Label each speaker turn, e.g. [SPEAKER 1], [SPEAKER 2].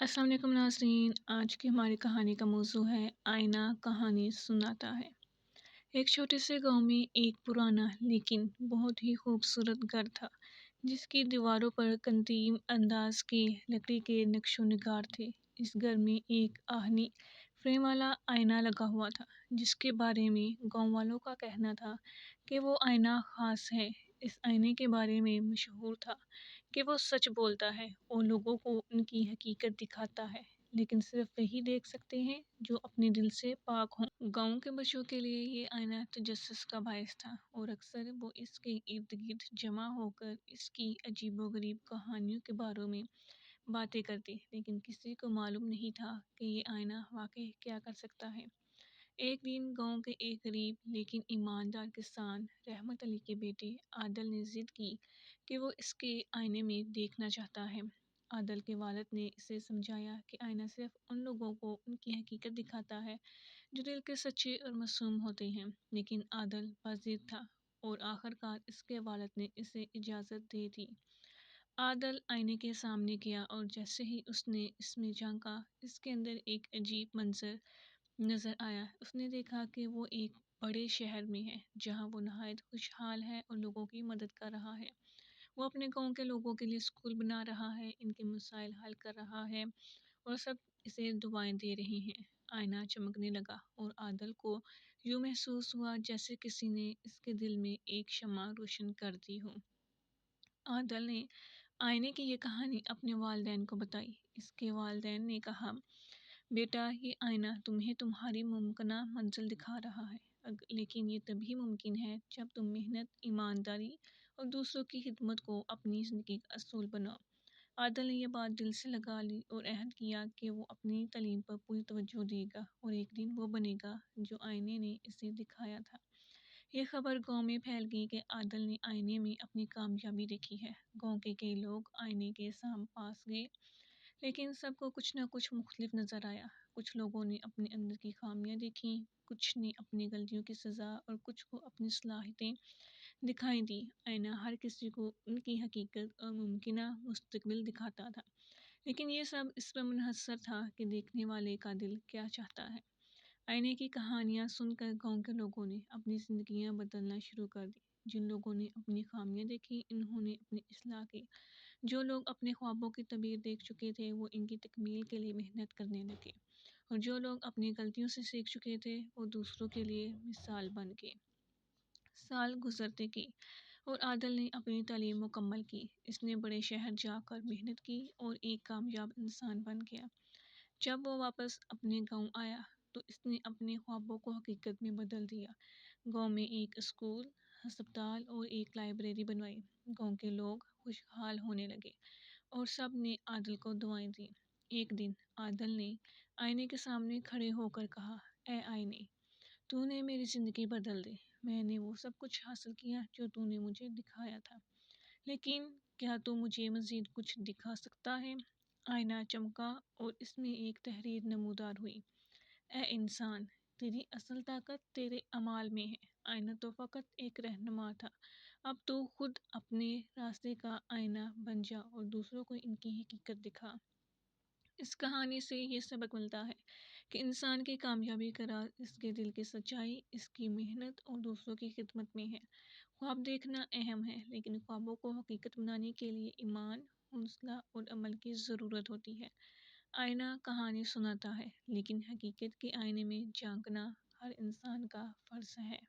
[SPEAKER 1] अस्सलाम वालेकुम नाज़रीन। आज की हमारी कहानी का मौजू है आईना कहानी सुनाता है। एक छोटे से गांव में एक पुराना लेकिन बहुत ही खूबसूरत घर था, जिसकी दीवारों पर कंदीम अंदाज के लकड़ी के नक्शो निगार थे। इस घर में एक आहनी फ्रेम वाला आईना लगा हुआ था, जिसके बारे में गांव वालों का कहना था कि वो आईना ख़ास है। इस आईने के बारे में मशहूर था कि वो सच बोलता है और लोगों को उनकी हकीकत दिखाता है, लेकिन सिर्फ वही देख सकते हैं जो अपने दिल से पाक हों। गाँव के बच्चों के लिए ये आईना तजस्सुस का बायस था और अक्सर वो इसके इर्द गिर्द जमा होकर इसकी अजीबोगरीब कहानियों के बारे में बातें करते, लेकिन किसी को मालूम नहीं था कि ये आईना वाकई क्या कर सकता है। एक दिन गांव के एक गरीब लेकिन ईमानदार किसान रहमत अली के बेटे आदल ने जिद की कि वो इसके आईने में देखना चाहता है। आदल के वालिद ने इसे समझाया कि आईना सिर्फ उन लोगों को उनकी हकीकत दिखाता है जो दिल के सच्चे और मासूम होते हैं, लेकिन आदल बाजिद था और आखिरकार इसके वालिद ने इसे इजाज़त दे दी। आदल आईने के सामने गया और जैसे ही उसने इसमें झांका, इसके अंदर एक अजीब मंजर नज़र आया। उसने देखा कि वो एक बड़े शहर में है, जहाँ वो नहायत खुशहाल है और लोगों की मदद कर रहा है। वो अपने गाँव के लोगों के लिए स्कूल बना रहा है, इनके मसाइल हल कर रहा है और सब इसे दुआएं दे रहे हैं। आईना चमकने लगा और आदल को यूँ महसूस हुआ जैसे किसी ने इसके दिल में एक शम्मा रोशन कर दी हो। आदल ने आईने की ये कहानी अपने वालिदैन को बताई। इसके वालिदैन ने कहा, बेटा, ये आईना तुम्हें तुम्हारी मुमकिना मंजिल दिखा रहा है, लेकिन ये तभी मुमकिन है जब तुम मेहनत, ईमानदारी और दूसरों की खिदमत को अपनी ज़िंदगी का असूल बनाओ। आदल ने यह बात दिल से लगा ली और अहद किया कि वो अपनी तालीम पर पूरी तवज्जो देगा और एक दिन वो बनेगा जो आईने ने इसे दिखाया था। ये खबर गांव में फैल गई कि आदल ने आईने में अपनी कामयाबी देखी है। गांव के कई लोग आईने के पास गए, लेकिन सबको कुछ न कुछ मुख्तलिफ नज़र आया। कुछ लोगों ने अपने अंदर की खामियां देखी, कुछ ने अपनी गलतियों की सज़ा और कुछ को अपनी सलाहियतें दिखाई दी। आईना हर किसी को उनकी हकीकत और मुमकिना मुस्तकबिल दिखाता था, लेकिन ये सब इस पर मुनहसर था कि देखने वाले का दिल क्या चाहता है। आईने की कहानियाँ सुनकर गांव के लोगों ने अपनी ज़िंदगियाँ बदलना शुरू कर दी। जिन लोगों ने अपनी खामियां देखी, इन्होंने अपनी इस्लाह की। जो लोग अपने ख्वाबों की तबीर देख चुके थे, वो इनकी तकमील के लिए मेहनत करने लगे, और जो लोग अपनी गलतियों से सीख चुके थे, वो दूसरों के लिए मिसाल बन गए। साल गुजरते गए और आदल ने अपनी तालीम मुकम्मल की। इसने बड़े शहर जाकर मेहनत की और एक कामयाब इंसान बन गया। जब वो वापस अपने गांव आया, तो इसने अपने ख्वाबों को हकीकत में बदल दिया। गांव में एक स्कूल, अस्पताल और एक लाइब्रेरी बनवाई। गांव के लोग खुशहाल होने लगे और सब ने आदल को दुआएं दी। एक दिन आदल ने आईने के सामने खड़े होकर कहा, ए आईने, तूने मेरी ज़िंदगी बदल दी। मैंने वो सब कुछ हासिल किया जो तूने मुझे दिखाया था, लेकिन क्या तू मुझे मज़ीद कुछ दिखा सकता है? आईना चमका और इसमें एक तहरीर नमूदार हुई। ए इंसान, तेरी असल ताकत तेरे अमाल में है। आईना तो फ़कत एक रहनुमा था। अब तू खुद अपने रास्ते का आईना बन जा और दूसरों को इनकी हकीकत दिखा। इस कहानी से ये सबक मिलता है कि इंसान की कामयाबी का राज इसके दिल की सच्चाई, इसकी मेहनत और दूसरों की खिदमत में है। ख्वाब देखना अहम है, लेकिन ख्वाबों को हकीकत बनाने के लिए ईमान, हौसला और अमल की ज़रूरत होती है। आईना कहानी सुनाता है, लेकिन हकीकत के आईने में झांकना हर इंसान का फ़र्ज़ है।